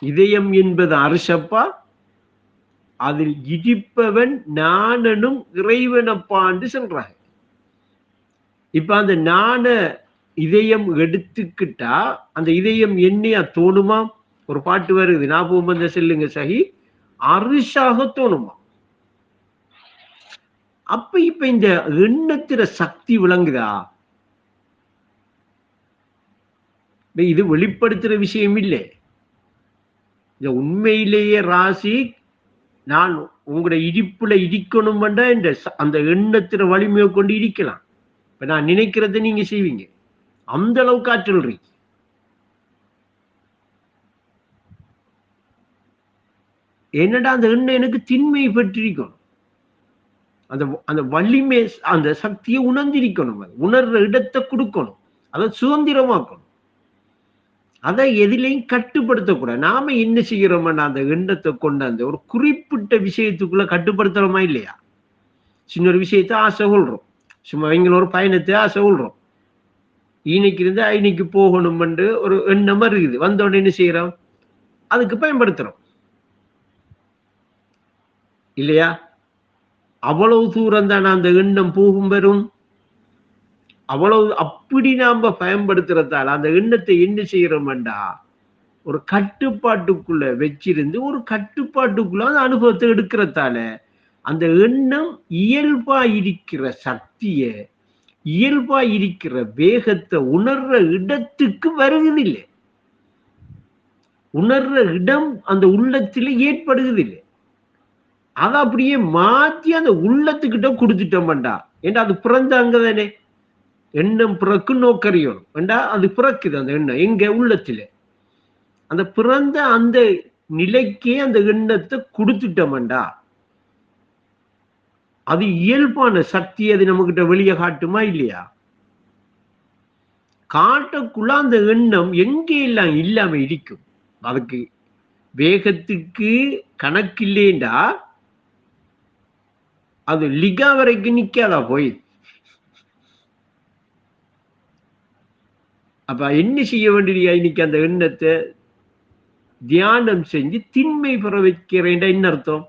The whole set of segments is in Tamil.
இதயம் என்பது அரசப்பா, அதில் இடிப்பவன் நாணனும் இறைவனப்பான்னு சொல்றாங்க. இப்ப அந்த நாண இதயம் எடுத்துக்கிட்டா அந்த இதயம் என்னையா தோணுமா? ஒரு பாட்டு வருது, ஞாபகம் வந்த செல்லுங்க சஹி, அரிசாக தோணுமா? அப்ப இப்ப இந்த எண்ணத்திற சக்தி விளங்குதா? இது வெளிப்படுத்துற விஷயம் இல்லை. இந்த உண்மையிலேயே ராசி, நான் உங்களோட இடிப்புல இடிக்கணும் அந்த எண்ணத்திற வலிமையை கொண்டு இடிக்கலாம். இப்ப நான் நினைக்கிறத நீங்க செய்வீங்க. அந்த அளவுக்கு ஆற்றல் இருக்கு. என்னடா அந்த எண்ணம் எனக்கு திண்மை பெற்றிருக்கணும். அந்த அந்த வலிமை, அந்த சக்தியை உணர்ந்திருக்கணும். உணர்ற இடத்தை கொடுக்கணும். அதை சுதந்திரமாக்கணும். அதை எதிலையும் கட்டுப்படுத்தக்கூடாது. நாம என்ன செய்கிறோம்னா அந்த எண்ணத்தை கொண்டாந்து ஒரு குறிப்பிட்ட விஷயத்துக்குள்ள கட்டுப்படுத்துறோமா இல்லையா? சின்ன ஒரு விஷயத்தை ஆசை கொள்றோம். சும்மா எங்கள ஒரு பயணத்தை ஆசை கொள்றோம். இன்னைக்கு இருந்து இன்னைக்கு போகணும் ஒரு எண்ணம் இருக்குது. வந்த உடனே என்ன செய்யறோம்? அதுக்கு பயன்படுத்துறோம் இல்லையா? அவ்வளவு தூரம் தான் அந்த எண்ணம் போகும் வரும். அவ்வளவு அப்படி நாம பயன்படுத்துறதால அந்த எண்ணத்தை என்ன செய்யறோம்டா, ஒரு கட்டுப்பாட்டுக்குள்ள வச்சிருந்து ஒரு கட்டுப்பாட்டுக்குள்ள அந்த அனுபவத்தை எடுக்கிறதால அந்த எண்ணம் இயல்பா இருக்கிற சக்திய, இயல்பா இருக்கிற வேகத்தை உணர்ற இடத்துக்கு வருவதில்லை. உணர்ற இடம் அந்த உள்ளத்திலே ஏற்படுவதில்லை. அதை அப்படியே மாற்றி அந்த உள்ளத்துக்கிட்ட கொடுத்துட்டோம்டா. ஏன்னா அது பிறந்த அங்கதானே எண்ணம் பிறக்கு நோக்கறியணும் ஏண்டா, அது பிறக்குது அந்த எண்ணம் எங்க உள்ளத்திலே. அந்த பிறந்த அந்த நிலைக்கே அந்த எண்ணத்தை கொடுத்துட்டோம்டா, அது இயல்பான சக்தி. அது நம்ம கிட்ட வெளியே காட்டுமா இல்லையா? காட்டக்குள்ள அந்த எண்ணம் எங்கே எல்லாம் இல்லாம இருக்கும். அதுக்கு வேகத்துக்கு கணக்கு இல்லைண்டா அது லிகா வரைக்கும் நிக்காதா போய். அப்ப என்ன செய்ய வேண்டியது? இன்னைக்கு அந்த எண்ணத்தை தியானம் செஞ்சு திண்மை பெற வைக்கிறேன். என்ன அர்த்தம்?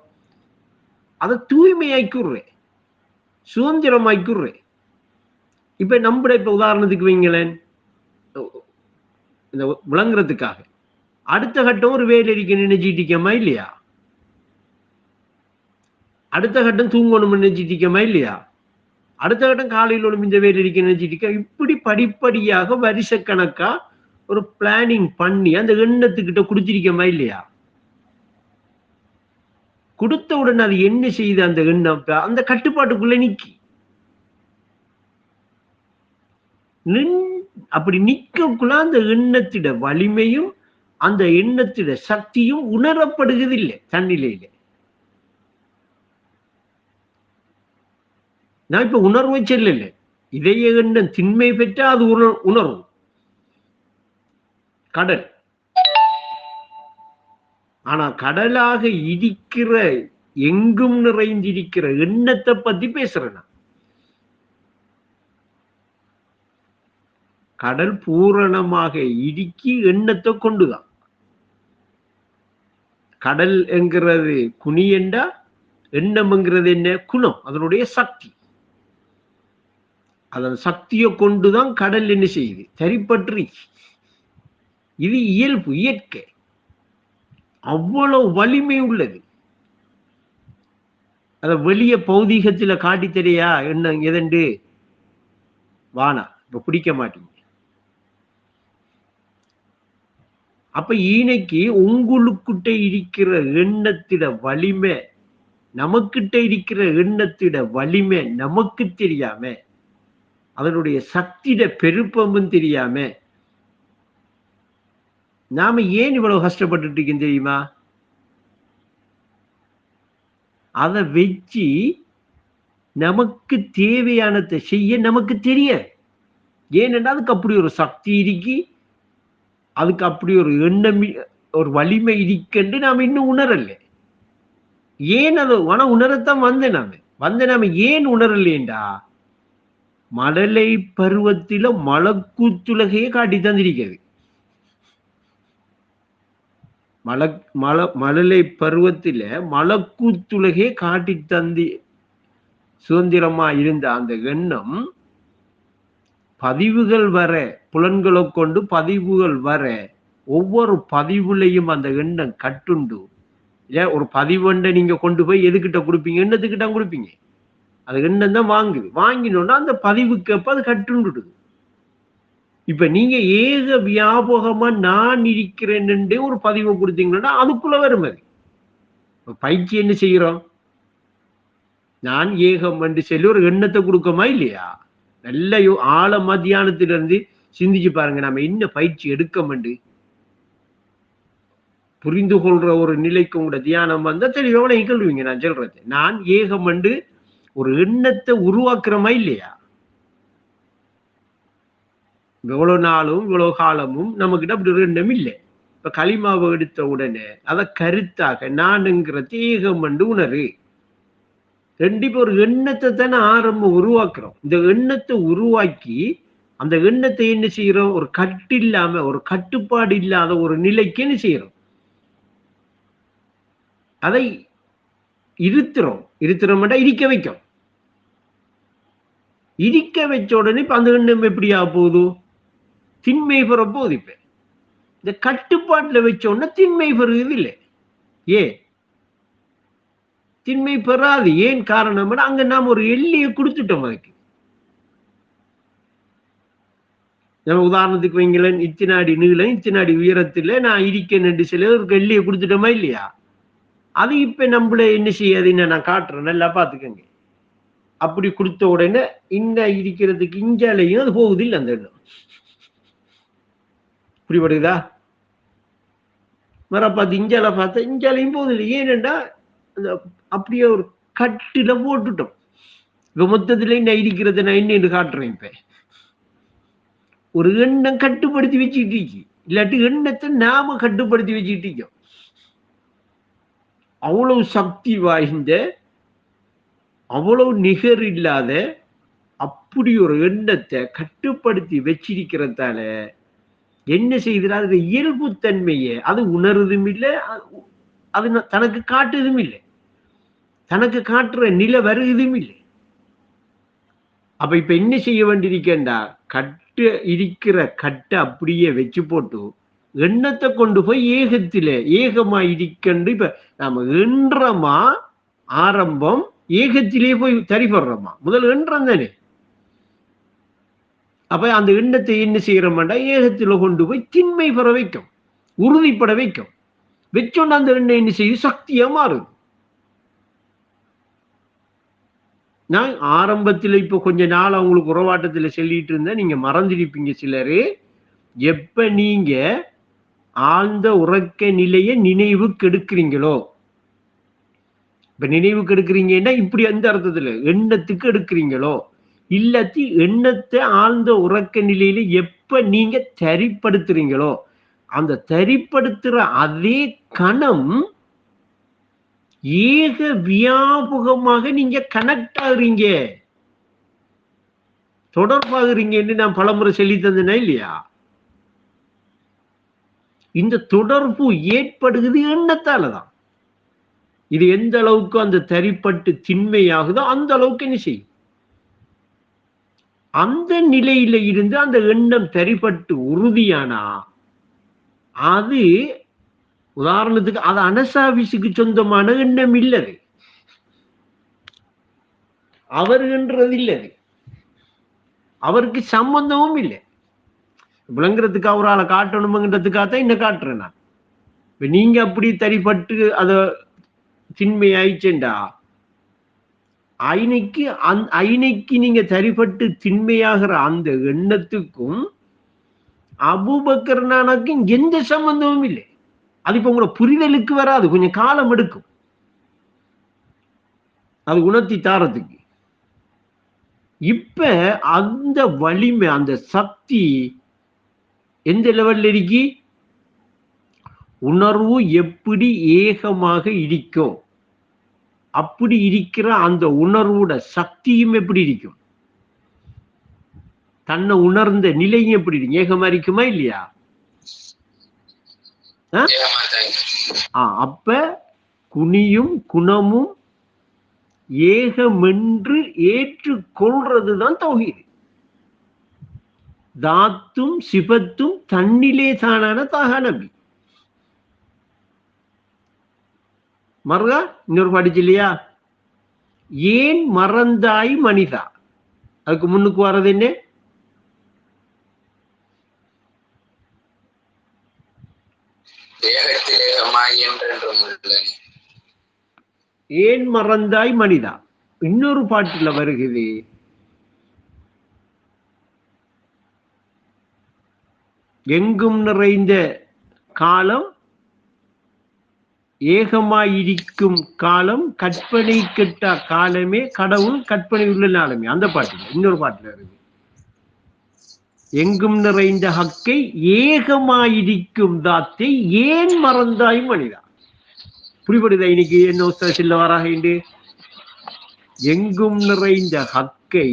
அதை தூய்மையாக்குறேன், சுதந்திரமாக்குறேன். இப்ப நம்ம இப்ப உதாரணத்துக்கு வைங்களேன், இந்த விளங்குறதுக்காக அடுத்த கட்டம் ஒரு வேலை இருக்க நினைச்சிட்டிக்கமா இல்லையா? அடுத்த கட்டம் தூங்கணும் நினைச்சிட்டிக்கமா இல்லையா? அடுத்த கட்டம் காலையில் இந்த வேலை இருக்க நினைச்சிட்டிக்க. இப்படி படிப்படியாக வருஷக்கணக்கா ஒரு பிளானிங் பண்ணி அந்த எண்ணத்துக்கிட்ட கொடுத்திருக்கமா இல்லையா? கொடுத்த உடனே அது என்ன செய்யுது? அந்த எண்ணம் அந்த கட்டுப்பாட்டுக்குள்ள நிக்கி அப்படி நிக்கக்குள்ள அந்த எண்ணத்திட வலிமையும் அந்த எண்ணத்திட சக்தியும் உணரப்படுவதில்லை தன்னிலையில. நான் இப்ப உணர்வை செல்லல, இதய எண்ணம் திண்மை பெற்றா அது உணர்வு. கடல், ஆனா கடலாக இடிக்கிற எங்கும் நிறைந்திருக்கிற எண்ணத்தை பத்தி பேசுறேன். கடல் பூரணமாக இடுக்கி எண்ணத்தை கொண்டுதான். கடல் என்கிறது குனியண்டா, எண்ணம் என்கிறது என்ன? குணம், அதனுடைய சக்தி. அதன் சக்தியை கொண்டுதான் கடல் என்ன செய்யுது? சரிப்பற்றி. இது இயல்பு, இயற்கை. அவ்வளவு வலிமை உள்ளது. அத வெளிய பௌதீகத்துல காட்டி தெரியா என்ன எதண்டு வானா இப்ப பிடிக்க மாட்டீங்க. அப்ப ஈனைக்கு உங்களுக்கிட்ட இருக்கிற எண்ணத்திட வலிமை, நமக்கிட்ட இருக்கிற எண்ணத்திட வலிமை நமக்கு தெரியாம, அதனுடைய சக்திட பெருப்பமும் தெரியாம நாம ஏன் இவ்வளவு கஷ்டப்பட்டு இருக்கோம் தெரியுமா? அதை வச்சு நமக்கு தேவையானதை செய்ய நமக்கு தெரிய. ஏனென்றால் அதுக்கு அப்படி ஒரு சக்தி இருக்கி, அதுக்கு அப்படி ஒரு எண்ணம், ஒரு வலிமை இருக்கென்று நாம இன்னும் உணரல. ஏன் அது உணரத்தான் நாம ஏன் உணரலேண்டா, மழலை பருவத்தில மலக்கூத்துலகையே காட்டி தந்திருக்கிறது. மழலை பருவத்தில மலக்கூத்துலகே காட்டி தந்தி சுதந்திரமா இருந்த அந்த எண்ணம் பதிவுகள் வர, புலன்களை கொண்டு பதிவுகள் வர, ஒவ்வொரு பதிவுலையும் அந்த எண்ணம் கட்டுண்டு. ஏன் ஒரு பதிவண்டை நீங்க கொண்டு போய் எதுக்கிட்ட கொடுப்பீங்க? எண்ணத்துக்கிட்ட கொடுப்பீங்க. அது எண்ணம் தான் வாங்குது. வாங்கினோன்னா அந்த பதிவுக்கு அப்ப அது கட்டுண்டுடுது. இப்ப நீங்க ஏக வியாபகமா நான் இருக்கிறேன்னு ஒரு பதிவை கொடுத்தீங்கன்னா அதுக்குள்ள வரும் அது. பயிற்சி என்ன செய்கிறோம்? நான் ஏகம் என்று சொல்லி ஒரு எண்ணத்தை கொடுக்கமா இல்லையா? நல்ல ஆழ மத்தியானத்திலிருந்து சிந்திச்சு பாருங்க, நம்ம என்ன பயிற்சி எடுக்கமெண்டு புரிந்து கொள்ற ஒரு நிலைக்கு உங்களோட தியானம் வந்தா தெளிவான கேள்விங்க. நான் சொல்றது, நான் ஏகம் என்று ஒரு எண்ணத்தை உருவாக்குறமா இல்லையா? இவ்வளவு நாளும் இவ்வளவு காலமும் நம்ம கிட்ட அப்படி ஒரு எண்ணம் இல்லை. இப்ப களிமாவை எடுத்த உடனே அதை கருத்தாக நானுங்கிறது ஏகம் என்று உணரு. கண்டிப்பா ஒரு எண்ணத்தை தானே ஆரம்பம் உருவாக்குறோம். இந்த எண்ணத்தை உருவாக்கி அந்த எண்ணத்தை என்ன செய்யறோம்? ஒரு கட்டு இல்லாம, ஒரு கட்டுப்பாடு இல்லாத ஒரு நிலைக்கு என்ன செய்யறோம்? அதை இருத்துறோம். இருக்க வைக்கும். இருக்க வச்ச உடனே இப்ப அந்த எண்ணம் எப்படியா போகுது? திண்மை பெற போகுது. இப்ப இந்த கட்டுப்பாட்டுல வச்ச உடனே திண்மை பெறுகிறது இல்லை. ஏன் திண்மை பெறாது? ஏன் காரணம்? அங்க நாம் ஒரு எல்லையை கொடுத்துட்டோம் அதுக்கு. உதாரணத்துக்கு வைங்களேன், இத்தினாடி நீளம் இத்தினாடி உயரத்துல நான் இருக்கேன் என்று சில ஒரு எல்லையை கொடுத்துட்டோமா இல்லையா? அது இப்ப நம்மள என்ன செய்யாதுன்னு நான் காட்டுறேன், நல்லா பாத்துக்கங்க. அப்படி கொடுத்த உடனே இங்க இருக்கிறதுக்கு இஞ்சாலையும் அது போகுது இல்லை அந்த எண்ணம். புரிபடுதா? மர பார்த்து இஞ்சால பார்த்தா இஞ்சாலையும் போகுது இல்லை. ஏனென்றா அந்த அப்படியே ஒரு கட்டுல போட்டுட்டோம். இப்ப மொத்தத்துல என்ன இருக்கிறத நான் என்ன காட்டுறேன். இப்ப ஒரு எண்ணம் கட்டுப்படுத்தி வச்சுக்கிட்டு இல்லாட்டி எண்ணத்தை நாம கட்டுப்படுத்தி வச்சுக்கிட்டு இருக்கோம். அவ்வளவு சக்தி வாய்ந்த, அவ்வளவு நிகர் இல்லாத அப்படி ஒரு எண்ணத்தை கட்டுப்படுத்தி வச்சிருக்கிறதால என்ன செய்யுதுன்னா, அது இயல்பு தன்மையை அது உணர்வதும் இல்லை, அது தனக்கு காட்டுவதும் இல்லை, தனக்கு காட்டுற நிலை வருவதும் இல்லை. அப்ப இப்ப என்ன செய்ய வேண்டியிருக்கேன்டா, கட்டு இருக்கிற கட்டை அப்படியே வச்சு போட்டு எண்ணத்தை கொண்டு போய் ஏகத்தில ஏகமா இருக்கண்டு. இப்ப நாம எண்ணமா ஆரம்பம் ஏகத்திலே போய் தரிபடுறோமா? முதல் எண்ணம் தானே. அப்ப அந்த எண்ணத்தை என்ன செய்யறோம்டா, ஏகத்துல கொண்டு போய் திண்மை பெற வைக்கும், உறுதிப்பட வைக்கும். வச்சோன்னா அந்த எண்ணம் என்ன செய்யும்? சக்தியா மாறுது. நான் ஆரம்பத்தில் இப்ப கொஞ்ச நாள் அவங்களுக்கு உறவாட்டத்துல சொல்லிட்டு இருந்தேன், நீங்க மறந்திருப்பீங்க சிலரு. எப்ப நீங்க ஆழ்ந்த உறக்க நிலையை நினைவு கெடுக்கிறீங்களோ, இப்ப நினைவு கெடுக்கிறீங்கன்னா இப்படி எந்த அர்த்தத்துல எண்ணத்துக்கு எடுக்கிறீங்களோ, இல்லாட்டி எண்ணத்தை ஆழ்ந்த உறக்க நிலையில எப்ப நீங்க தரிப்படுத்துறீங்களோ, அந்த தரிப்படுத்துற அதே கணம் ஏக வியாபகமாக நீங்க கனெக்ட் ஆகுறீங்க, தொடர்பாகுறீங்கன்னு நான் பலமுறை சொல்லி தந்தேனா இல்லையா? இந்த தொடர்பு ஏற்படுகிறது எண்ணத்தாலதான். இது எந்த அளவுக்கு அந்த தரிப்பட்டு திண்மையாகுதோ அந்த அளவுக்கு என்ன செய்யும்? அந்த நிலையில இருந்து அந்த எண்ணம் தரிப்பட்டு உறுதியானா அது, உதாரணத்துக்கு அது அனசாவிசுக்கு சொந்தமான எண்ணம் இல்லது, அவர்கின்றது இல்லது, அவருக்கு சம்பந்தமும் இல்லை. விளங்குறதுக்கு அவரால் காட்டணும்ங்கிறதுக்காகத்தான் என்ன காட்டுறேன் நான். நீங்க அப்படி தரிப்பட்டு அத திண்மை ஆயிடுச்சேண்டா, ஐனைக்கு நீங்க தரிப்பட்டு திண்மையாகிற அந்த எண்ணத்துக்கும் அபூபக்கர் நானக்கும் எந்த சம்பந்தமும் இல்லை. அது இப்ப உங்களோட புரிதலுக்கு வராது, கொஞ்சம் காலம் எடுக்கும் அது உணர்த்தி தாரத்துக்கு. இப்ப அந்த வலிமை, அந்த சக்தி எந்த லெவல்ல இருக்கி? உணர்வு எப்படி ஏகமாக இருக்கும், அப்படி இருக்கிற அந்த உணர்வோட சக்தியும் எப்படி இருக்கும், தன்னை உணர்ந்த நிலையும் எப்படி இருக்கும்? ஏகமா இருக்குமா இல்லையா? அப்ப குனியும் குணமும் ஏகமென்று ஏற்றுக்கொள்றதுதான் தௌஹீத். தாத்தும் சிபத்தும் தன்னிலே தானான தாகா நபி. மறுகா இன்னொரு படிச்சு இல்லையா, ஏன் மறந்தாய் மனிதா, அதுக்கு முன்னுக்கு வர்றது என்ன? ஏன் மறந்தாய் மனிதா. இன்னொரு பாட்டுல வருகிறது, எங்கும் நிறைந்த காலம் ஏகமாயிருக்கும் காலம் கற்பனை கெட்ட காலமே கடவுள் கற்பனை உள்ள நாளமே. அந்த பாட்டுல இன்னொரு பாட்டுல வருது, எங்கும் நிறைந்த ஹக்கை ஏகமாயிருக்கும் தாத்தை ஏன் மறந்தாய் மனிதா. புரிபடுதா இன்னைக்கு என்ன சில வராக? எங்கும் நிறைந்த ஹக்கை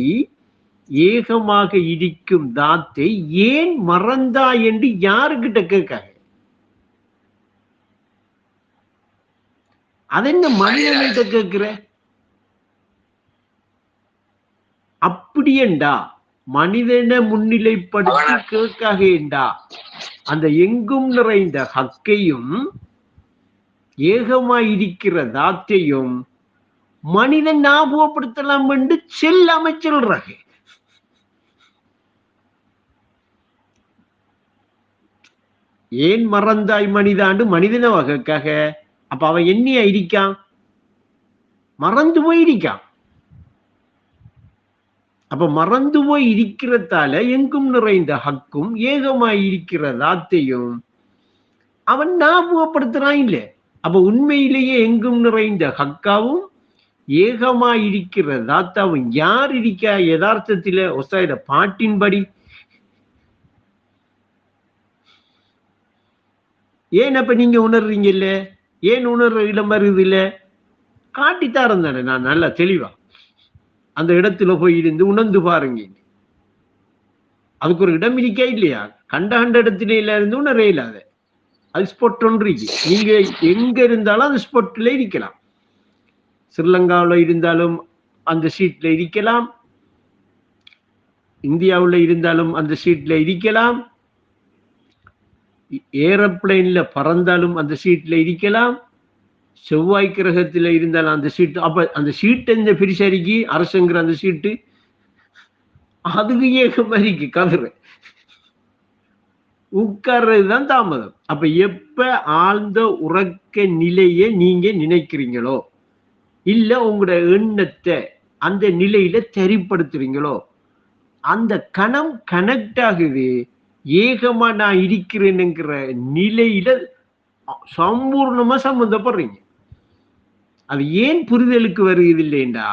ஏகமாக இருக்கும் தாத்தை ஏன் மறந்தாய் என்று யாருக்கிட்ட கேட்காங்க? அதென்ன மனிதன்கிட்ட கேட்கிற? அப்படியேண்டா மனிதனை முன்னிலைப்படுத்தி கேட்காகேண்டா அந்த எங்கும் நிறைந்த ஹக்கையும் ஏகமாயிருக்கிற தாத்தையும் மனிதன் ஞாபகப்படுத்தலாம் என்று செல்லாம சொல்றாங்க. ஏன் மறந்தாய் மனிதாண்டு மனிதன வகைக்காக. அப்ப அவன் என்னையா இருக்கான்? மறந்து போய் இருக்கான். அப்ப மறந்து போய் இருக்கிறதால எங்கும் நிறைந்த ஹக்கும் ஏகமாய் இருக்கிற தாத்தையும் அவன் ஞாபகப்படுத்துறான் இல்லை. அப்ப உண்மையிலேயே எங்கும் நிறைந்த ஹக்காவும் ஏகமாய் இருக்கிற தாத்தாவும் யார் இருக்கா யதார்த்தத்தில? ஒசாயிட பாட்டின்படி. ஏன் அப்ப நீங்க உணர்றீங்க இல்ல? ஏன் உணர்ற இடம் வருது இல்ல? காட்டித்தாரன் தானே நான் நல்லா தெளிவா அந்த இடத்துல போய் இருந்து உணர்ந்து பாருங்க. அதுக்கு ஒரு இடம் இருக்கா இல்லையா? கண்ட இடத்துல இருந்து உணர இல்லாத அது ஸ்பாட் ஒன்று இருக்கு. நீங்க எங்க இருந்தாலும் அந்த ஸ்பாட்ல இருக்கலாம். ஸ்ரீலங்காவில் இருந்தாலும் அந்த சீட்ல இருக்கலாம், இந்தியாவில் இருந்தாலும் அந்த சீட்ல இருக்கலாம், ஏரோப்ளைன்ல பறந்தாலும் அந்த சீட்ல இருக்கலாம், செவ்வாய் கிரகத்துல இருந்தாலும் அந்த சீட்டு. அப்ப அந்த சீட்டு இந்த பிரிசரிக்கு அரசுங்கிற அந்த சீட்டு அதுக்கு ஏக மாதிரிக்கு கதிர உட்கார்றதுதான் தாமதம். அப்ப எப்ப ஆழ்ந்த உறக்க நிலையை நீங்க நினைக்கிறீங்களோ இல்ல உங்களோட எண்ணத்தை அந்த நிலையில தெரிப்படுத்துறீங்களோ அந்த கணம் கனெக்ட் ஆகுது. ஏகமா நான் இருக்கிறேன்னுங்கிற நிலையில சம்பூர்ணமா சம்பந்தப்படுறீங்க. அது ஏன் புரிதலுக்கு வருகிறது இல்லைண்டா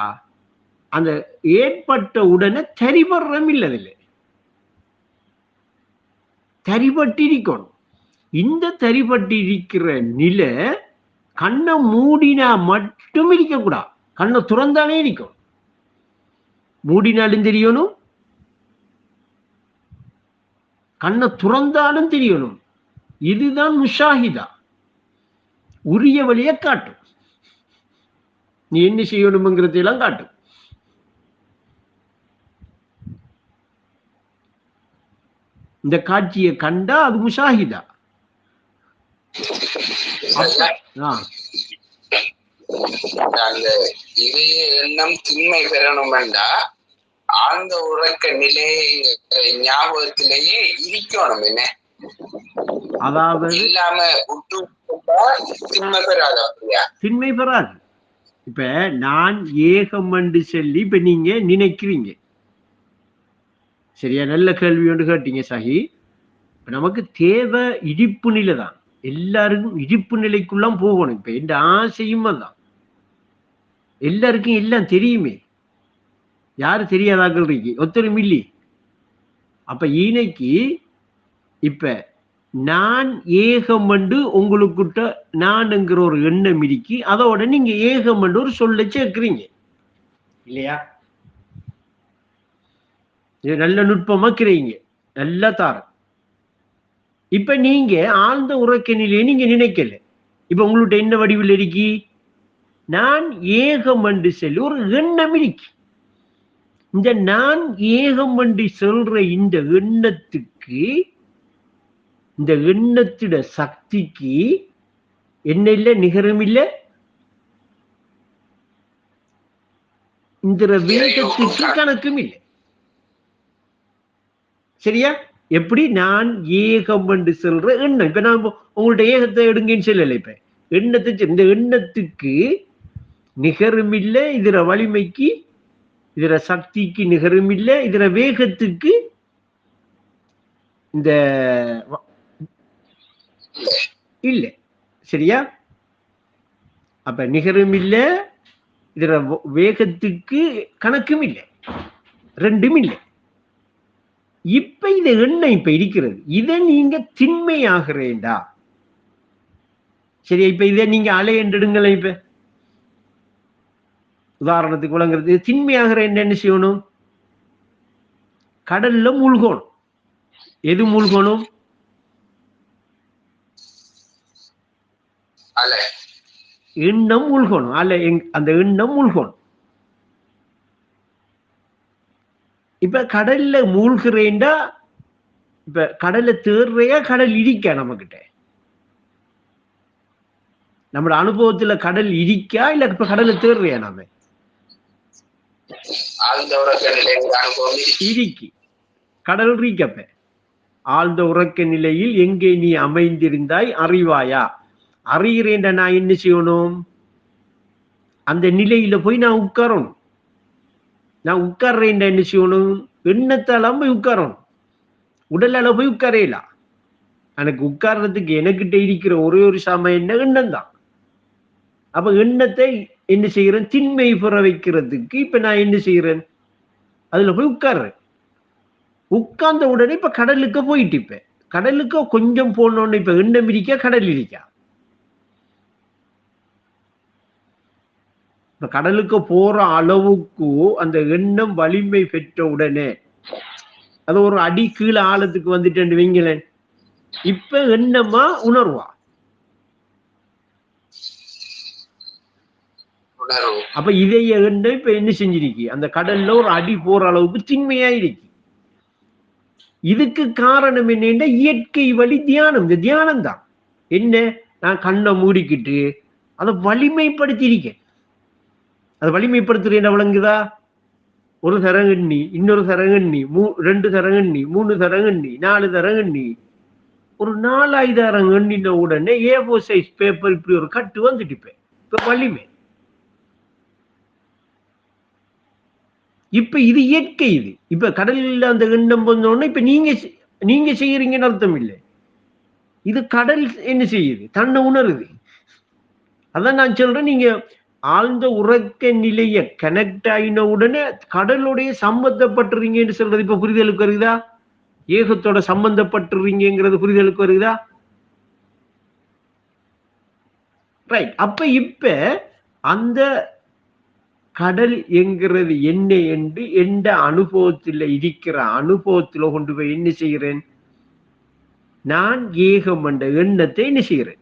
அந்த ஏற்பட்ட உடனே தெரிபடுறம் இல்லை, அதில் தெரிபட்டிருக்கணும். இந்த தெரிபட்டிருக்கிற நிலை கண்ணை மூடினா மட்டும் இருக்கக்கூடாது, கண்ணை துறந்தானே இருக்கும். மூடினாலும் தெரியணும், கண்ணை துறந்தாலும் தெரியணும். இதுதான் முஷாஹிதா. உரிய வழியை காட்டும், நீ என்ன செய்யணுங்கிறதெல்லாம் காட்டும். இந்த காட்சியை கண்டா அது முஷாஹிதா. அந்த இதய எண்ணம் திண்மை பெறணும்டா ஆழ்ந்த உறக்க நிலை ஞாபகத்திலேயே இருக்கணும். என்ன அதாவது இல்லாம விட்டு திண்மை பெறாது. அப்படியா? திண்மை பெறாது. இப்ப நான் ஏகம் என்று சொல்லி இப்ப நீங்க நினைக்கிறீங்க, சரியா? நல்ல கேள்வி ஒன்று கேட்டீங்க சாஹி. நமக்கு தேவை இடிப்பு நிலை தான். எல்லாருக்கும் இடிப்பு நிலைக்குள்ளாம் போகணும். இப்ப எந்த ஆசையும் தான். எல்லாருக்கும் எல்லாம் தெரியுமே, யாரு தெரியாதாக்கள் இருக்கு? ஒத்தரும் இல்லி. அப்ப ஈனைக்கு இப்ப நான் ஏகம் என்று உங்களுக்கிட்ட நான்ங்கிற ஒரு எண்ணம் இருக்கி, அதோட நீங்க ஏகம் என்று ஒரு சொல்ல சேர்க்கிறீங்க இல்லையா? இது நல்ல நுட்பமா கிறீங்க, நல்லா தார. இப்ப நீங்க ஆழ்ந்த உறக்க நிலையை நீங்க நினைக்கல. இப்ப உங்கள்ட்ட என்ன வடிவில் இருக்கி? நான் ஏகம் என்று சொல்லி ஒரு எண்ணம் இருக்கு. இந்த நான் ஏகம் என்று சொல்ற இந்த எண்ணத்துக்கு, இந்த எண்ணத்திட சக்திக்கு என்ன இல்லை, நிகரம் இல்லை, இந்த வேகத்துக்கு கணக்கும் இல்லை. சரியா? எப்படி நான் ஏகம் என்று சொல்ற எண்ணம். இப்ப நான் உங்கள்ட்ட ஏகத்தை எடுங்கன்னு சொல்லல. இப்ப எண்ணத்துக்கு, இந்த எண்ணத்துக்கு நிகரும் இல்லை, இதுல வலிமைக்கு, இதுல சக்திக்கு நிகரும் இல்லை, இதுல வேகத்துக்கு இந்த இல்லை. சரியா? அப்ப நிகரும் இல்லை, இதுல வேகத்துக்கு கணக்கும் இல்லை, ரெண்டும் இல்லை. இப்ப இந்த எண்ணம் இப்ப இருக்கிறது, இதை நீங்க திண்மையாகிறேண்டா. சரியா? இப்ப இதை நீங்க அலை என்றுடுங்கள. இப்ப உதாரணத்துக்கு விளங்குறது, திண்மையாகிற என்ன செய்யணும்? கடல்ல மூழ்கணும். எது மூழ்கணும்? எண்ணம் மூழ்கணும். அலை, அந்த எண்ணம் மூழ்கணும். இப்ப கடல்ல மூழ்கிறேன்டா, இப்ப கடல்ல தேர்றையா, கடல் இருக்கா நம்ம கிட்ட? நம்ம அனுபவத்துல கடல் இருக்கா, இல்ல இப்ப கடல்ல தேர்றையா? நாம இருக்கு, கடல் ரீக்கப்ப. ஆழ்ந்த உறக்க நிலையில் எங்கே நீ அமைந்திருந்தாய் அறிவாயா? அறிகிறேன். நான் என்ன செய்யணும்? அந்த நிலையில போய் நான் உட்காரணும். நான் உட்கார்றேன் என்ன செய்யணும்? எண்ணத்தால போய் உட்காரணும். உடலால போய் உட்காரையலாம். எனக்கு உட்கார்றதுக்கு எனக்கிட்ட இருக்கிற ஒரே ஒரு சாமான் என்ன? எண்ணம் தான். அப்ப எண்ணத்தை என்ன செய்யறேன்? திண்மை பெற வைக்கிறதுக்கு இப்ப நான் என்ன செய்யறேன்? அதுல போய் உட்கார்றேன். உட்கார்ந்த உடனே இப்ப கடலுக்கு போயிட்டு, இப்ப கடலுக்கு கொஞ்சம் போனோன்னு இப்ப எண்ணம் இருக்கா, கடல் இருக்கா? இப்ப கடலுக்கு போற அளவுக்கு அந்த எண்ணம் வலிமை பெற்ற உடனே, அது ஒரு அடி கீழே ஆழத்துக்கு வந்துட்டு வைங்களேன், இப்ப எண்ணமா உணர்வா? அப்ப இதைய எண்ணம் இப்ப என்ன செஞ்சிருக்கு? அந்த கடல்ல ஒரு அடி போற அளவுக்கு திண்மையா இருக்கு. இதுக்கு காரணம் என்னன்னா இயற்கை வழி தியானம். இந்த தியானம் தான் என்ன? நான் கண்ணை மூடிக்கிட்டு அதை வலிமைப்படுத்தி இருக்கேன். அதை வலிமைப்படுத்துறேன். விளங்குதா? ஒரு தரங்கண்ணி, இன்னொரு தரங்கண்ணி, 2 தரங்கண்ணி, 3 தரங்கண்ணி, 4 தரங்கண்ணி, ஒரு 4-5 தரங்கண்ணின உடனே A4 சைஸ் பேப்பர் இப்படி ஒரு கட்டு வந்துட்டு இப்ப வலிமை. இப்ப இது இயற்கை. இது இப்ப கடலில் அந்த எண்ணம் வந்தோடனே இப்ப நீங்க செய்யறீங்கன்னு அர்த்தம் இல்லை. இது கடல் என்ன செய்யுது? தன்னை உணருது. அதான் நான் சொல்றேன், நீங்க ஆழ்ந்த உறக்க நிலைய கனெக்ட் ஆயின உடனே கடலுடைய சம்பந்தப்பட்டுறீங்கன்னு சொல்றது இப்ப புரிதலுக்கு வருதா? ஏகத்தோட சம்பந்தப்பட்டுறீங்கிறது புரிதலுக்கு வருதா? ரைட். அப்ப இப்ப அந்த கடல் என்கிறது என்ன என்று எந்த அனுபவத்தில் இருக்கிற அனுபவத்துல கொண்டு போய் என்ன செய்கிறேன்? நான் ஏகம் என்ற எண்ணத்தை என்ன செய்கிறேன்?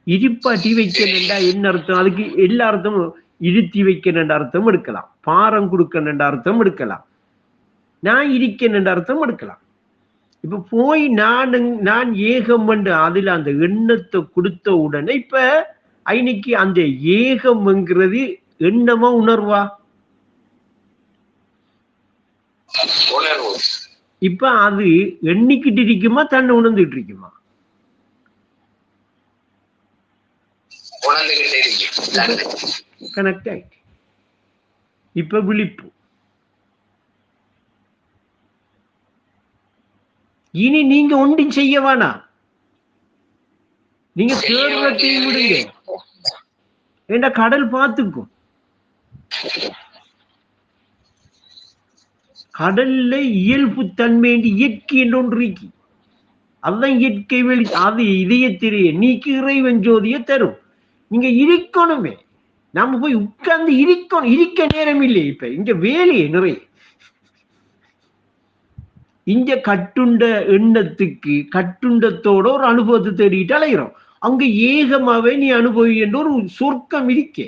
இருப்பாட்டி வைக்கணுண்டா என்ன அர்த்தம்? அதுக்கு எல்லா அர்த்தமும் இருத்தி வைக்கணுன்ற அர்த்தம் எடுக்கலாம், பாரம் கொடுக்கணுன்ற அர்த்தம் எடுக்கலாம், நான் இருக்கணுன்ற அர்த்தம் எடுக்கலாம். இப்ப போய் நான் ஏகம் என்று அதுல அந்த எண்ணத்தை கொடுத்த உடனே இப்ப இன்னைக்கு அந்த ஏகம்ங்கிறது எண்ணமா உணர்வா? இப்ப அது எண்ணிக்கிட்டு இருக்குமா, தன்னை உணர்ந்துட்டு இருக்குமா? கனெக்ட் ஆயிட்டு. இப்ப விழிப்பு. இனி நீங்க ஒன்றும் செய்ய வேணாம். நீங்க தேர்தலை விடுங்க. ஏண்டா கடல் பார்த்துக்கும். கடல்ல இயல்பு தன்மை இயற்கை என்று ஒன்று இருக்கு. அதுதான் இயற்கை வெளி. அது இதயத்திலேயே நீக்கு இறைவன் ஜோதியை தரும். நீங்க இருக்கணுமே. நாம போய் உட்கார்ந்து இருக்கணும். இருக்க நேரம் இல்லை. இப்ப இங்க வேலையே நிறைய. இங்க கட்டுண்ட எண்ணத்துக்கு கட்டுண்டத்தோட ஒரு அனுபவத்தை தேடிட்டு அலைகிறோம். அங்க ஏகமாவே நீ அனுபவி என்ற ஒரு சொர்க்கம் இருக்கே.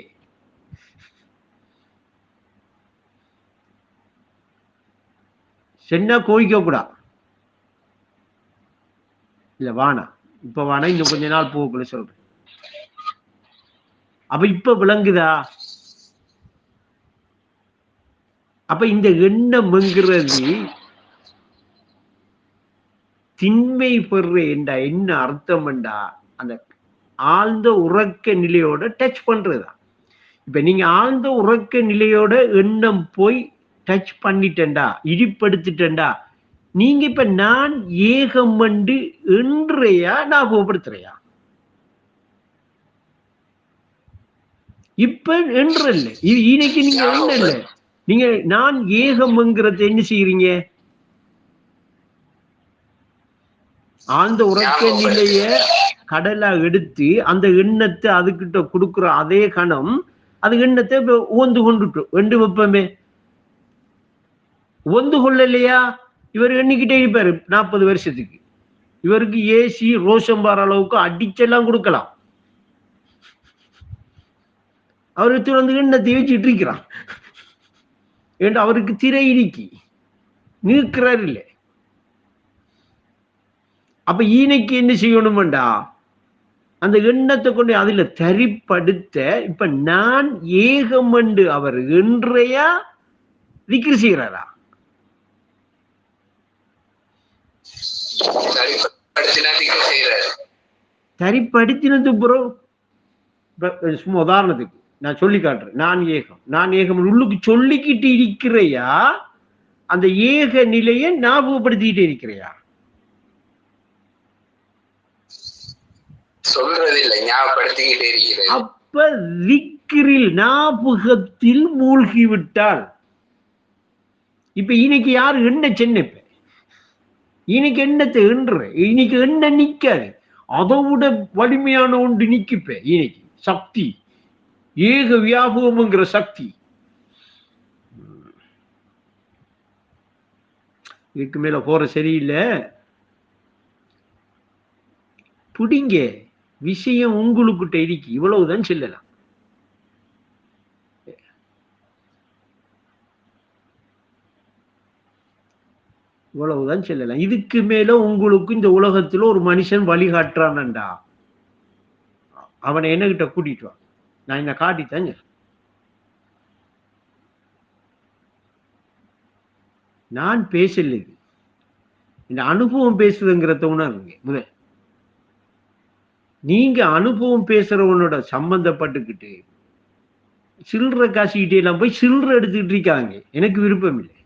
சென்னா கோவிக்க கூடா இல்ல வானா, இப்ப வானா, இன்னும் கொஞ்ச நாள் போகக்குள்ள சொல்றேன். அப்ப இப்ப விளங்குதா? அப்ப இந்த எண்ணம்ங்கிறது திண்மை பெற என்றா என்ன அர்த்தம் என்றா அந்த ஆழ்ந்த உறக்க நிலையோட டச் பண்றதுதான். இப்ப நீங்க ஆழ்ந்த உறக்க நிலையோட எண்ணம் போய் டச் பண்ணிட்டேன்டா, இடிப்படுத்திட்டேன்டா, நீங்க இப்ப நான் ஏகம் என்று என்றையா ஞாபகப்படுத்துறையா? இப்ப என்றல்ல, இது இன்னைக்கு நீங்க எண்ணல்ல, நீங்க நான் ஏகம்ங்கிறத என்ன செய்யறீங்க? ஆழ்ந்த உறக்க நிலைய கடலா எடுத்து அந்த எண்ணத்தை அதுகிட்ட கொடுக்குற அதே கணம் அது எண்ணத்தை ஓந்து கொண்டுட்டு ரெண்டு வெப்பமே ஒந்து கொள்ளலையா? இவர் எண்ணிக்கிட்டே இருப்பாரு 40 வருஷத்துக்கு. இவருக்கு ஏசி ரோஷம் வர அளவுக்கு அடிச்செல்லாம் கொடுக்கலாம். அவருக்கு வந்து எண்ணத்தை வச்சுட்டு இருக்கிறான். ஏன்னா அவருக்கு திரை இடிக்கி நீக்கிறார் இல்லை. அப்ப ஈனைக்கு என்ன செய்யணும்டா? அந்த எண்ணத்தை கொண்டு அதுல தரிப்படுத்த இப்ப நான் ஏகம் என்று அவர் என்றையா திக்ரு செய்கிறாரா? தரிப்படுத்தினது ப்ரோ. சும்மா உதாரணத்துக்கு நான் சொல்லி காட்டுறேன். நான் ஏகம், நான் ஏகம் உள்ளுக்கு சொல்லிக்கிட்டு இருக்கிறையா? அந்த ஏக நிலையை ஞாபகப்படுத்திக்கிட்டு இருக்கிறையா? சொல்றதில்லை, ஞாபகப்படுத்திக்கிட்டே இருக்கிறது. அப்ப திக்ரில் ஞாபகத்தில் மூழ்கி விட்டால் இப்ப இன்னைக்கு யாரு என்ன சென்ன? இப்ப இன்னைக்கு எண்ணத்தை என்ற இன்னைக்கு எண்ண நிக்காது, அதை விட வலிமையான ஒன்று நிக்கிப்ப. இன்னைக்கு சக்தி ஏக வியாபகம்ங்கிற சக்தி. இதுக்கு மேல போற சரியில்லை. புடிங்க, விஷயம் உங்களுக்கிட்ட இருக்கு, இவ்வளவுதான் சொல்லலாம். இவ்வளவுதான் சொல்லலாம். இதுக்கு மேல உங்களுக்கு இந்த உலகத்துல ஒரு மனுஷன் வழிகாட்டுறான்டா, அவனை என்னகிட்ட கூட்டிட்டு வா, நான் என்ன காட்டித்தாங்க. நான் பேசல, இது இந்த அனுபவம் பேசுதுங்கிறத உணருங்க. முதல் நீங்க அனுபவம் பேசுறவனோட சம்பந்தப்பட்டுக்கிட்டு சில்லற காசிக்கிட்டே எல்லாம் போய் சில்லற எடுத்துக்கிட்டு இருக்காங்க. எனக்கு விருப்பம் இல்லை.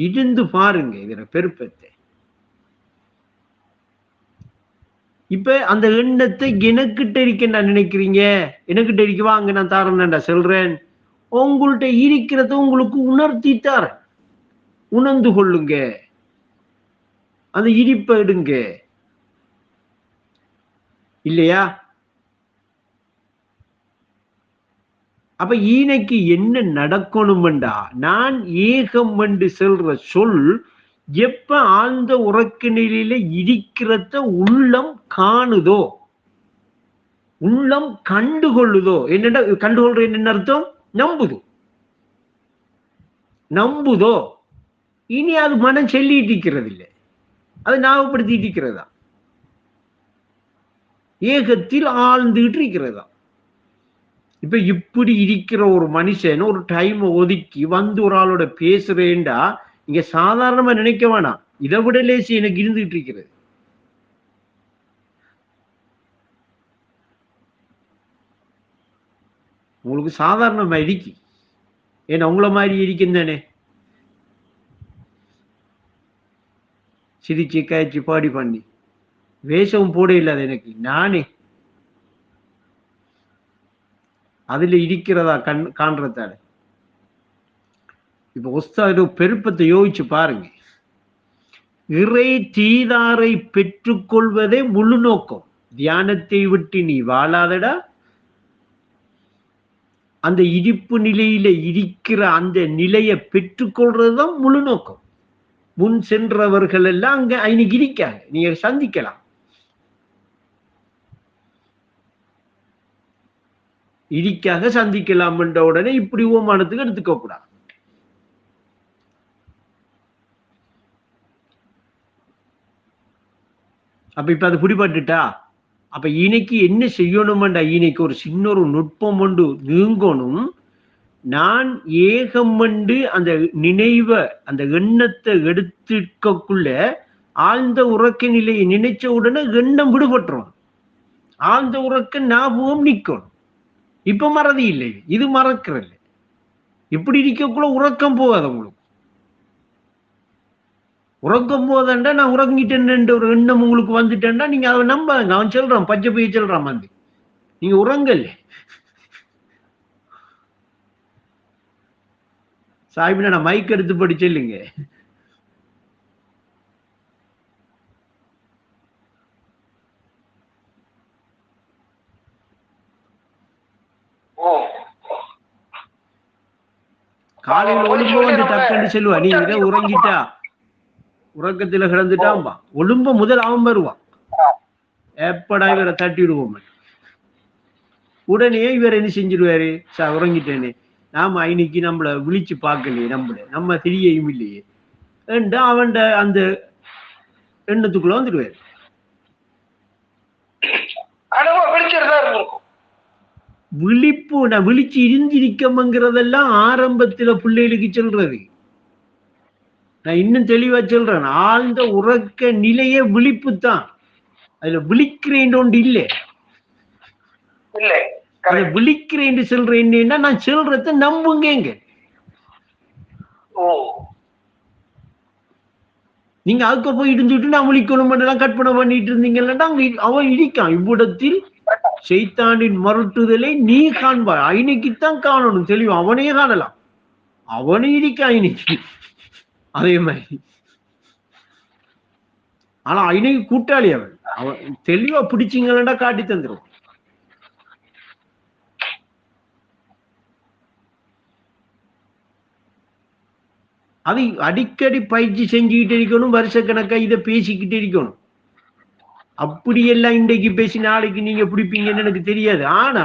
இருந்து பாருங்க இதுல பெருப்பத்தை. இப்ப அந்த எண்ணத்தை எனக்கிட்ட இருக்க நான் நினைக்கிறீங்க, எனக்கிட்ட இருக்கவா அங்க நான் தாரேன்டா சொல்றேன். உங்கள்கிட்ட இருக்கிறத உங்களுக்கு உணர்த்தி தாரேன். உணர்ந்து கொள்ளுங்க, அந்த இடிப்பை எடுங்க, இல்லையா? அப்ப ஈனைக்கு என்ன நடக்கணும்டா, நான் ஏகம் என்று சொல்ற சொல் எப்ப ஆழ்ந்த உறக்க நிலையில இருக்கிறத உள்ளம் காணுதோ, உள்ளம் கண்டுகொள்ளுதோ, என்னடா கண்டுகொள்ற என்ன அர்த்தம்? நம்புது. நம்புதோ இனி அது மனம் சொல்லிட்டு இருக்கிறது இல்லை, அது ஞாபகப்படுத்திட்டு இருக்கிறதா, ஏகத்தில் ஆழ்ந்துகிட்டு இருக்கிறதா. இப்ப இப்படி இருக்கிற ஒரு மனுஷன் ஒரு டைம் ஒதுக்கி வந்து ஒரு ஆளோட பேசுறேன்டா இங்க சாதாரணமா நினைக்க வேணாம், இதை விட லேசி எனக்கு இருந்துகிட்டு இருக்கிறது. உங்களுக்கு சாதாரணமா இருக்கு, ஏன்னா உங்கள மாதிரி இருக்கும் தானே. சிரிச்சு காய்ச்சி பாடி பண்ணி வேஷம் போட இல்லாத எனக்கு நானே அதுல இருக்கிறதா காண்றதால. இப்ப உஸ்தாது பெருப்பத்தை யோசிச்சு பாருங்க. இறை தீதாரை பெற்றுக்கொள்வதே முழு நோக்கம். தியானத்தை விட்டு நீ வாழாதடா, அந்த இருப்பு நிலையில இருக்கிற அந்த நிலையை பெற்றுக்கொள்றதுதான் முழு நோக்கம். முன் சென்றவர்கள் எல்லாம் அங்க இன்னைக்கு இருக்காங்க, நீங்க சந்திக்கலாம். இருக்காக சந்திக்கலாம் என்ற உடனே இப்படி ஓமானத்துக்கு எடுத்துக்க கூடாது. அப்ப இப்ப அது பிடிபட்டுட்டா அப்ப இன்னைக்கு என்ன செய்யணும்டா, இன்னைக்கு ஒரு சின்ன ஒரு நுட்பம் ஒன்று நீங்கணும். நான் ஏகம் வந்து அந்த நினைவை அந்த எண்ணத்தை எடுத்துக்கக்குள்ள ஆழ்ந்த உறக்க நிலையை நினைச்ச உடனே எண்ணம் விடுபட்டுரும். ஆழ்ந்த உறக்க ஞாபகம் நிக்கணும். இப்ப மறதி இல்லை, இது மறக்கிறது. இப்படி இருக்கக்குள்ள உறக்கம் போகாது உங்களுக்கு. உறக்கம் போதண்டா நான் உறங்கிட்டேன் ஒரு எண்ணம் உங்களுக்கு வந்துட்டேன்னா நீங்க அதை நம்பாங்க. அவன் சொல்றான், பச்சை போய் சொல்றான் வந்து நீங்க உறங்கல். சாஹிபினா நான் மைக் எடுத்து படி சொல்லுங்க. காலையில ஒழும்ப வந்து டக்குன்னு செல்வா, நீ இதை உறங்கிட்டா உறக்கத்துல கிடந்துட்டான்பா, ஒழும்ப முதல் அவன் வருவான். எப்படா இவரை தட்டி விடுவோம். உடனே இவர் என்ன செஞ்சிருவாரு, உறங்கிட்டேன்னு நாம இன்னைக்கு நம்மள விழிச்சு பார்க்கலையே, நம்ம தெரியவும் இல்லையே அவன் அந்த எண்ணத்துக்குள்ள வந்துடுவாரு. விழிப்பு நான் விழிச்சு இருந்திருக்கம்ங்கிறதெல்லாம் ஆரம்பத்துல பிள்ளைகளுக்கு சொல்றது. நான் இன்னும் தெளிவா சொல்றேன், ஆழ்ந்த உறக்க நிலைய விழிப்பு தான். அதுல விழிக்கிறேன் ஒன்று இல்லை. அதை விழிக்கிறேன் சொல்றேன் என்னன்னா நான் சொல்றத நம்புங்க. நீங்க அதுக்கு போய் இருந்துட்டு நான் விழிக்கணும் எல்லாம் கற்பனை பண்ணிட்டு இருந்தீங்கன்னா அவன் இருக்கான். இவ்விடத்தில் சைத்தானின் மறுட்டுதலை நீ காண்பாய். ஐனைக்குத்தான் காணணும் தெளிவா. அவனே காணலாம், அவனே இருக்கான் இன்னைக்கு. அதே மாதிரி ஆனா ஐனைக்கு கூட்டாளி அவன். அவன் தெளிவா பிடிச்சிங்களா காட்டி தந்துடும். அதை அடிக்கடி பயிற்சி செஞ்சுக்கிட்டு இருக்கணும். வருஷக்கணக்கா இதை பேசிக்கிட்டு இருக்கணும். அப்படியெல்லாம் இன்றைக்கு பேசி நாளைக்கு நீங்க பிடிப்பீங்கன்னு எனக்கு தெரியாது. ஆனா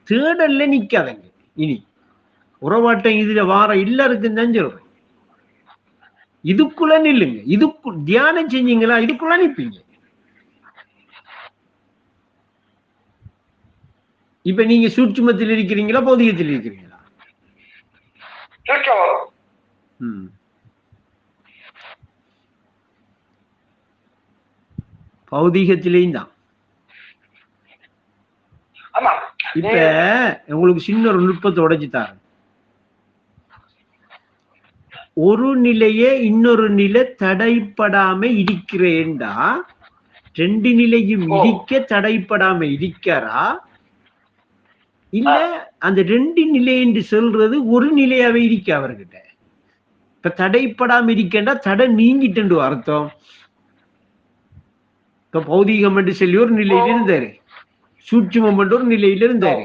தேடல்ல நிக்காதங்க. இனி உறவாட்டம் இதுல வார எல்லாருக்கும் தான் சொல்றேன், இதுக்குள்ள நில்லுங்க. இதுக்கு தியானம் செஞ்சீங்களா இதுக்குள்ள நிப்பீங்க. இப்ப நீங்க சூட்சுமத்தில் இருக்கிறீங்களா பௌதிகத்தில் இருக்கிறீங்களா? பௌதிகத்திலேயும் தான். இப்ப உங்களுக்கு சின்ன ஒரு நுட்பத்தை உடைச்சுத்தாரு. ஒரு நிலையே இன்னொரு நிலை தடைப்படாம இருக்கிறேன்டா, ரெண்டு நிலையும் இடிக்க தடைப்படாம இருக்கிறா இல்ல அந்த ரெண்டு நிலை என்று சொல்றது ஒரு நிலையாவே இருக்க அவர்கிட்ட. இப்ப தடைப்படாம இருக்கேன்டா தடை நீங்கிட்டு அர்த்தம். இப்ப பௌதிகம் என்று சொல்லி ஒரு நிலையில இருந்தாரு, சூட்சுமம் என்று ஒரு நிலையில இருந்தாரு.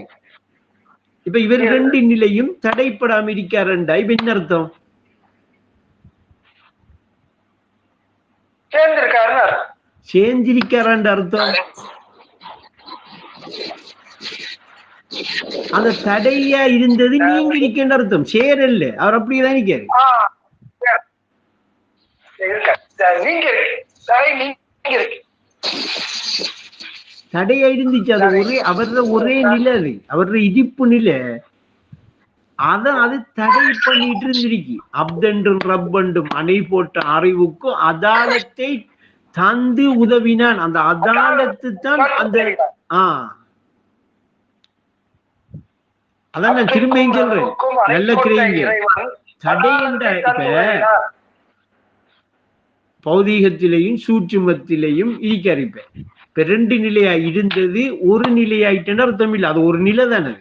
இப்ப இவர் ரெண்டு நிலையும் தடைப்படாம இருக்காருண்டா இப்ப என்ன அர்த்தம்? சேர்ந்திருக்காரான்ற அர்த்தம். அந்த தடையா இருந்தது நீங்க இருக்கின்ற அர்த்தம். சேரல்ல, அவர் அப்படியேதான் இருக்காரு. தடையா இருந்துச்சு, அது ஒரே அவர ஒரே நிலை, அது அவர இடிப்பு நிலை. அதான் அது தடை பண்ணிட்டு இருந்திருக்கு. அப்தென்றும் ரப்பண்டும் அணை போட்ட அறிவுக்கும் அதாலத்தை தந்து உதவினான். அந்த அதாலத்து தான் அந்த அதான் நான் திரும்பியும் சொல்றேன், நல்ல கிரீங்க தடை என்ற. இப்ப பௌதீகத்திலையும் சூட்சுமத்திலையும் இருக்காரு. இப்ப ரெண்டு நிலையா இருந்தது ஒரு நிலையாயிட்டேன்னு அர்த்தம் இல்லை, அது ஒரு நிலை தானே.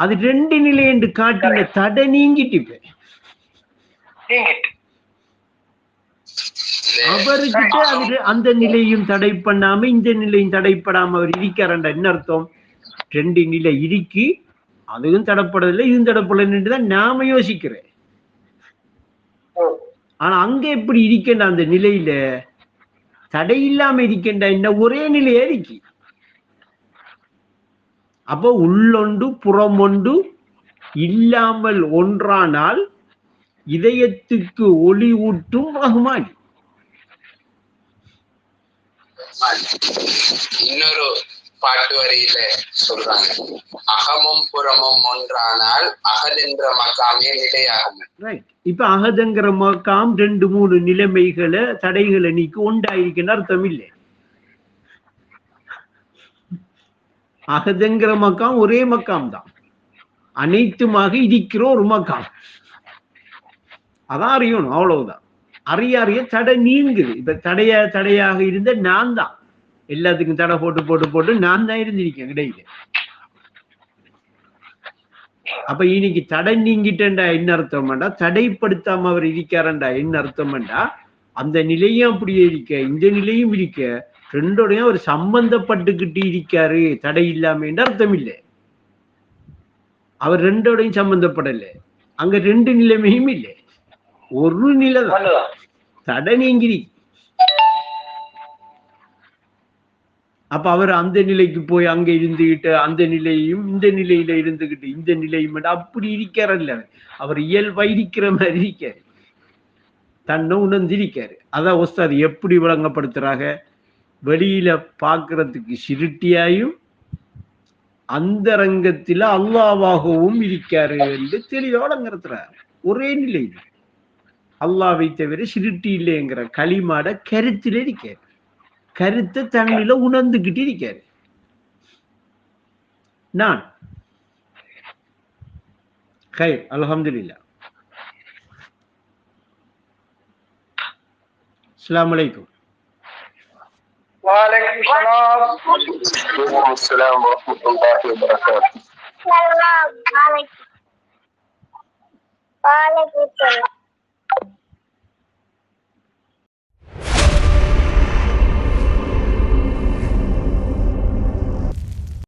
அது ரெண்டு நிலை என்று காட்டின தடை நீங்கிட்டு இப்ப அவர்கிட்ட அது அந்த நிலையும் தடை பண்ணாம இந்த நிலையும் தடைப்படாம அவர் இருக்காரண்டா என்ன அர்த்தம்? ரெண்டு நிலை இருக்கு, அதுவும் தடப்படவில்லை இதுவும் தடப்படலைன்னு தான் நாம யோசிக்கிறேன். ஆனா அங்க எப்படி இருக்கின்ற அந்த நிலையில தடை இல்லாம இருக்கின்ற இந்த ஒரே நிலையா இருக்கு. அப்போ உள்ளொன்று புறமொன்று இல்லாமல் ஒன்றானால் இதயத்துக்கு ஒளி ஊட்டும் ரஹ்மான். இன்னொரு பாட்டு வரியில சொல்றாங்க, அகமும் புறமும் ஒன்றானால் அகல் என்ற மக்காமே நிலையாகும். ரைட். இப்ப அகதுங்கிற மக்காம் 2-3 நிலைமைகளை தடைகளை நீக்கி உண்டாயிருக்குன்னு அர்த்தம் இல்லை. அகதுங்கிற மக்காம் ஒரே மக்காம் தான், அனைத்துமாக இருக்கிற ஒரு மக்காம். அதான் அறியணும், அவ்வளவுதான். அறிய தடை நீங்குது. இப்ப தடையாக இருந்த நான் தான் எல்லாத்துக்கும் தடை போட்டு போட்டு போட்டு நான் தான் இருந்திருக்கேன் இடையில. அப்ப இன்னைக்கு தடை நீங்கிட்டா என்ன அர்த்தம்டா, தடைப்படுத்தாம அவர் இருக்காரண்டா என்ன அர்த்தம்டா, அந்த நிலையும் அப்படியே இருக்க இந்த நிலையும் இருக்க, ரெண்டோடையும் அவர் சம்பந்தப்பட்டுக்கிட்டு இருக்காரு தடை இல்லாம என்ற அர்த்தம் இல்லை. அவர் ரெண்டோடையும் சம்பந்தப்படல, அங்க ரெண்டு நிலைமையும் இல்லை, ஒரு நிலை தான் தடை நீங்கிரி. அப்ப அவர் அந்த நிலைக்கு போய் அங்க இருந்துகிட்டு அந்த நிலையும் இந்த நிலையில இருந்துகிட்டு இந்த நிலையும் அப்படி இருக்காரல்ல, அவர் இயல்பா இருக்கிற மாதிரி இருக்காரு, தன்னை உணர்ந்திருக்காரு. அதான் உஸ்தாத் எப்படி விளங்கப்படுத்துறாங்க, வெளியில பாக்குறதுக்கு சிருட்டியாயும் அந்த ரங்கத்தில அல்லாவாகவும் இருக்காரு என்று தெளிவா விளங்குறாரு. ஒரே நிலை, அல்லாவை தவிர சிருட்டி இல்லைங்கிற களிமாட கருத்துல இருக்காரு, கருத்தை தன்னில உணர்ந்துகிட்டு இருக்காரு. நான் ஹைர் அல்ஹம்துலில்லாஹ். அஸ்ஸலாமு அலைக்கும். وعليكم السلام ورحمة الله وبركاته.